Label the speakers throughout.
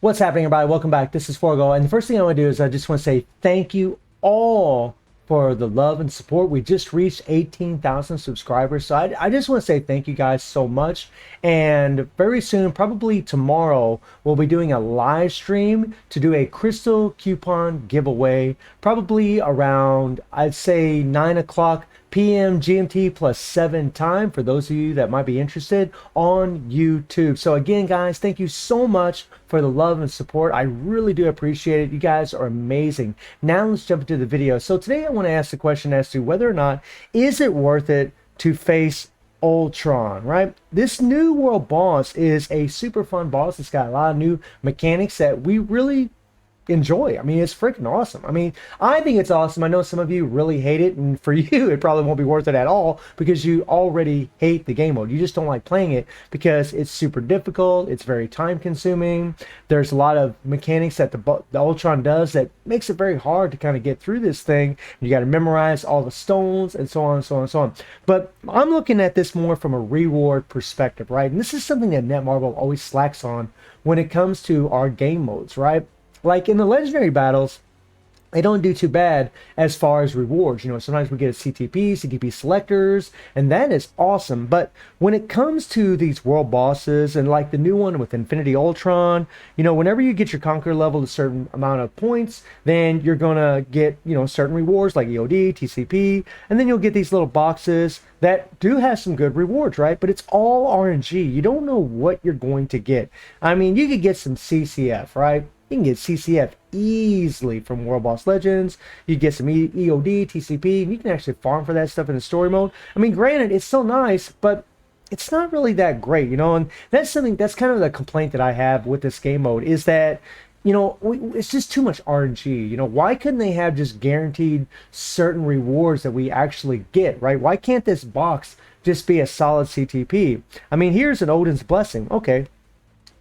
Speaker 1: What's happening, everybody? Welcome back. This is Forgo, and the first thing I want to do is I just want to say thank you all for the love and support. We just reached 18,000 subscribers, so I just want to say thank you guys so much. And very soon, probably tomorrow, we'll be doing a live stream to do a crystal coupon giveaway, probably around, I'd say, 9 o'clock p.m. GMT plus 7 time for those of you that might be interested on YouTube. So again, guys, thank you so much for the love and support. I really do appreciate it. You guys are amazing. Now let's jump into the video. So today I want to ask the question as to whether or not is it worth it to face Ultron, right? This new world boss is a super fun boss. It's got a lot of new mechanics that we really enjoy. I mean, it's freaking awesome. I mean, I think it's awesome. I know some of you really hate it, and for you it probably won't be worth it at all because you already hate the game mode. You just don't like playing it because it's super difficult, it's very time consuming. There's a lot of mechanics that the Ultron does that makes it very hard to kind of get through this thing. You got to memorize all the stones and so on and so on and so on. But I'm looking at this more from a reward perspective, right? And this is something that Netmarble always slacks on when it comes to our game modes, right? Like in the legendary battles, they don't do too bad as far as rewards. You know, sometimes we get a CTP selectors, and that is awesome. But when it comes to these world bosses and like the new one with Infinity Ultron, you know, whenever you get your conquer level a certain amount of points, then you're gonna get, you know, certain rewards like EOD, TCP, and then you'll get these little boxes that do have some good rewards, right? But it's all RNG. You don't know what you're going to get. I mean, you could get some CCF, right? You can get CCF easily from World Boss Legends. You get some EOD, TCP, and you can actually farm for that stuff in the story mode. I mean, granted, it's still nice, but it's not really that great, you know? And that's something, that's kind of the complaint that I have with this game mode is that, you know, it's just too much RNG. You know, why couldn't they have just guaranteed certain rewards that we actually get, right? Why can't this box just be a solid CTP? I mean, here's an Odin's Blessing. Okay,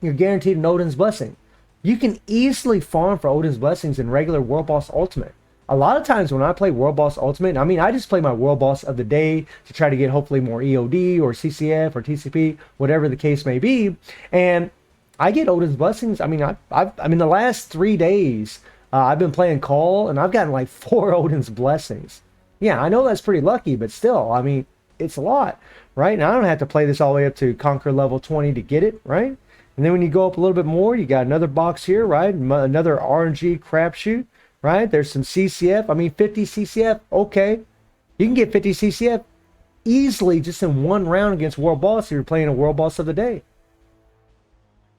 Speaker 1: you're guaranteed an Odin's Blessing. You can easily farm for Odin's Blessings in regular World Boss Ultimate. A lot of times when I play World Boss Ultimate, I mean, I just play my World Boss of the day to try to get hopefully more EOD or CCF or TCP, whatever the case may be. And I get Odin's Blessings. I mean, I mean, the last 3 days, I've been playing Call, and I've gotten like 4 Odin's Blessings. Yeah, I know that's pretty lucky, but still, I mean, it's a lot, right? And I don't have to play this all the way up to Conquer level 20 to get it, right? And then when you go up a little bit more, you got another box here, right? Another RNG crapshoot, right? There's some CCF. I mean, 50 CCF, okay. You can get 50 CCF easily just in one round against World Boss if you're playing a World Boss of the day.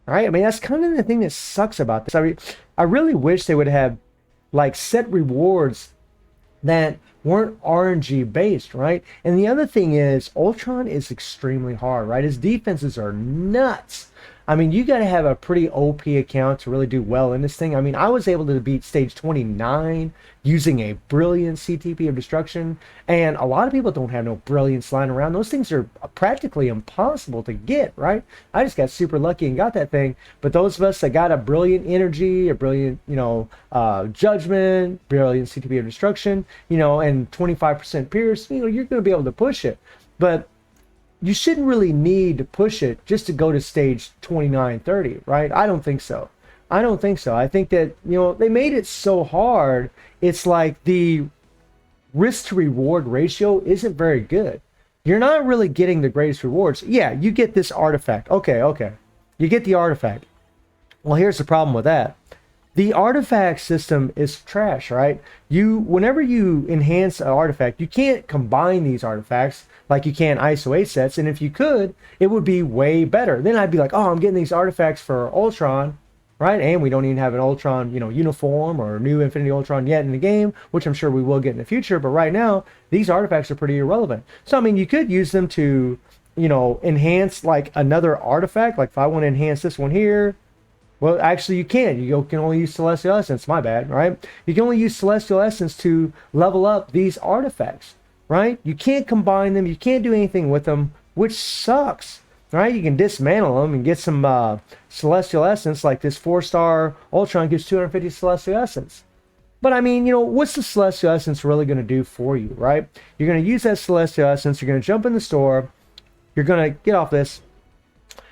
Speaker 1: All right? I mean, that's kind of the thing that sucks about this. I really wish they would have, like, set rewards that weren't RNG based, right? And the other thing is, Ultron is extremely hard, right? His defenses are nuts. I mean, you got to have a pretty OP account to really do well in this thing. I mean, I was able to beat stage 29 using a brilliant CTP of destruction, and a lot of people don't have no brilliance lying around. Those things are practically impossible to get, right? I just got super lucky and got that thing. But those of us that got a brilliant energy, a brilliant, you know, judgment, brilliant CTP of destruction, you know, and 25% pierce, you know, you're going to be able to push it. But you shouldn't really need to push it just to go to stage 29, 30, right? I don't think so. I don't think so. I think that, you know, they made it so hard. It's like the risk to reward ratio isn't very good. You're not really getting the greatest rewards. Yeah, you get this artifact. Okay. You get the artifact. Well, here's the problem with that. The artifact system is trash, right? Whenever you enhance an artifact, you can't combine these artifacts like you can ISO 8 sets, and if you could, it would be way better. Then I'd be like, oh, I'm getting these artifacts for Ultron, right? And we don't even have an Ultron, you know, uniform or new Infinity Ultron yet in the game, which I'm sure we will get in the future, but right now, these artifacts are pretty irrelevant. So, I mean, you could use them to, you know, enhance like another artifact, like if I want to enhance this one here. Well, actually, you can't. You can only use Celestial Essence. My bad, right? You can only use Celestial Essence to level up these artifacts, right? You can't combine them. You can't do anything with them, which sucks, right? You can dismantle them and get some Celestial Essence, like this 4-star Ultron gives 250 Celestial Essence. But, I mean, you know, what's the Celestial Essence really going to do for you, right? You're going to use that Celestial Essence. You're going to jump in the store. You're going to get off this.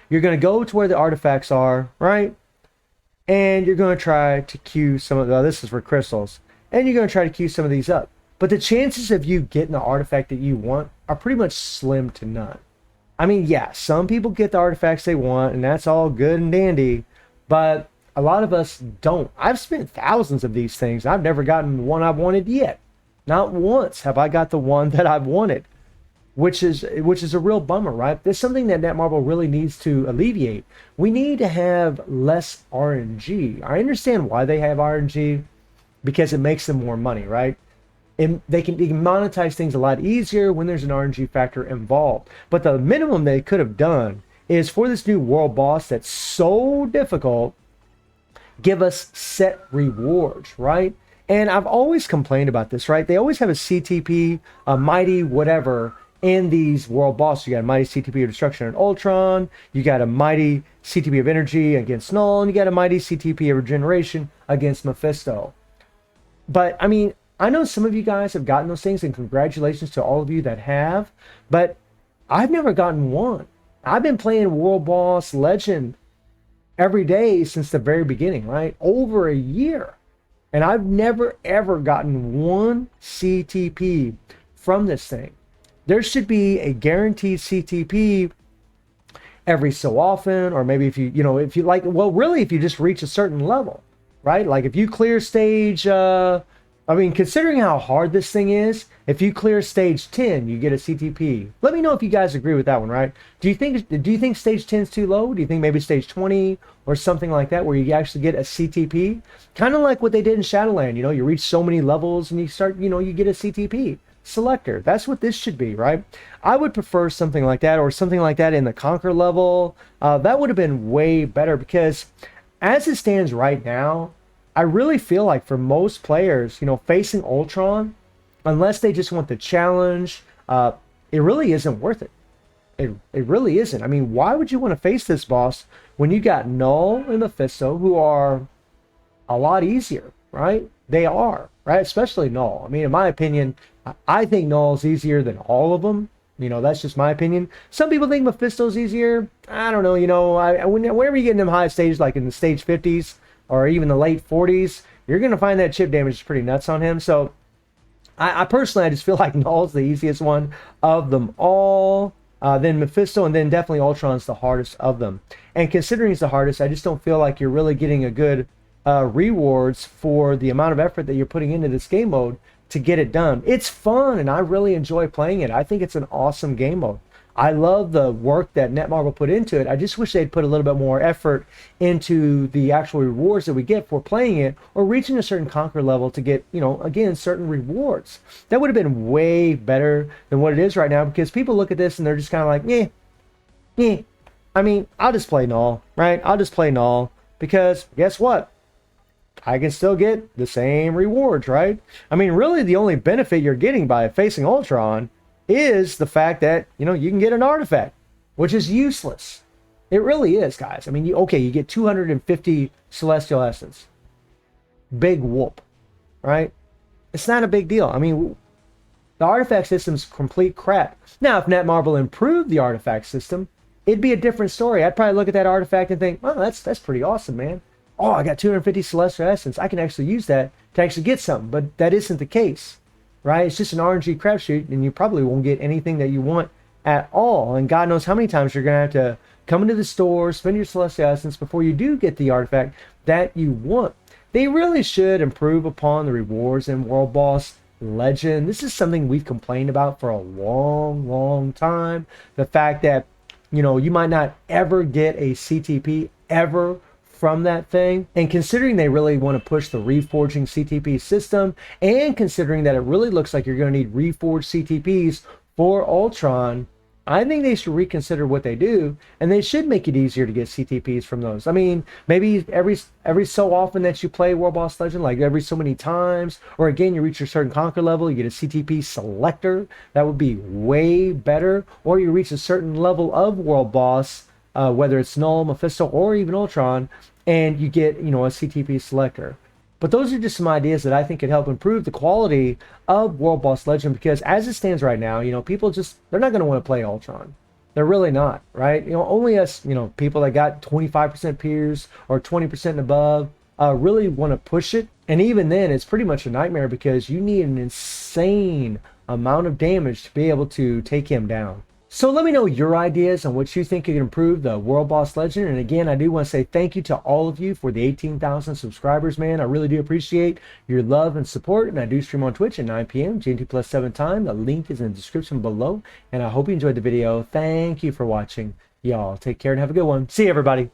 Speaker 1: You're going to go to where the artifacts are, right? and you're going to try to queue some of the, this is for crystals, and you're going to try to queue some of these up. But the chances of you getting the artifact that you want are pretty much slim to none. I mean, yeah, some people get the artifacts they want, and that's all good and dandy, but a lot of us don't. I've spent thousands of these things. I've never gotten the one I've wanted yet. Not once have I got the one that I've wanted, which is a real bummer, right? There's something that Netmarble really needs to alleviate. We need to have less RNG. I understand why they have RNG, because it makes them more money, right? And they can monetize things a lot easier when there's an RNG factor involved. But the minimum they could have done is, for this new world boss that's so difficult, give us set rewards, right? And I've always complained about this, right? They always have a CTP, a mighty whatever, in these world bosses. You got a mighty CTP of destruction and Ultron, you got a mighty CTP of energy against Null, and you got a mighty CTP of regeneration against Mephisto. But I mean, I know some of you guys have gotten those things, and congratulations to all of you that have, but I've never gotten one. I've been playing World Boss Legend every day since the very beginning, right? Over a year. And I've never ever gotten one CTP from this thing. There should be a guaranteed CTP every so often, or maybe if you like, well, really, if you just reach a certain level, right? Like if you clear stage, I mean, considering how hard this thing is, if you clear stage 10, you get a CTP. Let me know if you guys agree with that one, right? Do you think stage 10 is too low? Do you think maybe stage 20 or something like that, where you actually get a CTP? Kind of like what they did in Shadowland. You know, you reach so many levels and you start, you get a CTP selector. That's what this should be, right? I would prefer something like that, or something like that in the Conquer level. That would have been way better, because as it stands right now, I really feel like for most players, facing Ultron, unless they just want the challenge, it really isn't worth it. It really isn't. I mean, why would you want to face this boss when you got Null and Mephisto, who are a lot easier, right? They are, right? Especially Null. I mean, in my opinion, I think Null's easier than all of them. That's just my opinion. Some people think Mephisto's easier. I don't know. Whenever you get in them high stages, like in the stage 50s, or even the late 40s, you're going to find that chip damage is pretty nuts on him. So I personally just feel like Null's the easiest one of them all. Then Mephisto, and then definitely Ultron's the hardest of them. And considering he's the hardest, I just don't feel like you're really getting a good rewards for the amount of effort that you're putting into this game mode to get it done. It's fun, and I really enjoy playing it. I think it's an awesome game mode. I love the work that Netmarble put into it. I just wish they'd put a little bit more effort into the actual rewards that we get for playing it, or reaching a certain Conquer level to get, again, certain rewards. That would have been way better than what it is right now, because people look at this and they're just kind of like, yeah. I mean, I'll just play Null, right? I'll just play Null, because guess what? I can still get the same rewards, right? I mean, really the only benefit you're getting by facing Ultron is the fact that, you can get an artifact, which is useless. It really is, guys. I mean, you get 250 Celestial Essence. Big whoop, right? It's not a big deal. I mean, the artifact system's complete crap. Now, if Netmarble improved the artifact system, it'd be a different story. I'd probably look at that artifact and think, well, that's pretty awesome, man. Oh, I got 250 Celestial Essence. I can actually use that to actually get something. But that isn't the case, right? It's just an RNG crapshoot, and you probably won't get anything that you want at all. And God knows how many times you're going to have to come into the store, spend your Celestial Essence before you do get the artifact that you want. They really should improve upon the rewards in World Boss Legend. This is something we've complained about for a long, long time. The fact that, you might not ever get a CTP ever from that thing. And considering they really want to push the reforging CTP system, and considering that it really looks like you're going to need reforged CTPs for Ultron, I think they should reconsider what they do, and they should make it easier to get CTPs from those. I mean, maybe every so often that you play World Boss Legend, like every so many times, or again, you reach your certain Conquer level, you get a CTP selector. That would be way better. Or you reach a certain level of World Boss, whether it's Null, Mephisto, or even Ultron, and you get, a CTP selector. But those are just some ideas that I think could help improve the quality of World Boss Legend, because as it stands right now, people they're not going to want to play Ultron. They're really not, right? Only us, people that got 25% peers or 20% above really want to push it. And even then, it's pretty much a nightmare because you need an insane amount of damage to be able to take him down. So let me know your ideas on what you think you can improve the World Boss Legend. And again, I do want to say thank you to all of you for the 18,000 subscribers, man. I really do appreciate your love and support. And I do stream on Twitch at 9 p.m. GMT+7 time. The link is in the description below. And I hope you enjoyed the video. Thank you for watching. Y'all take care and have a good one. See you, everybody.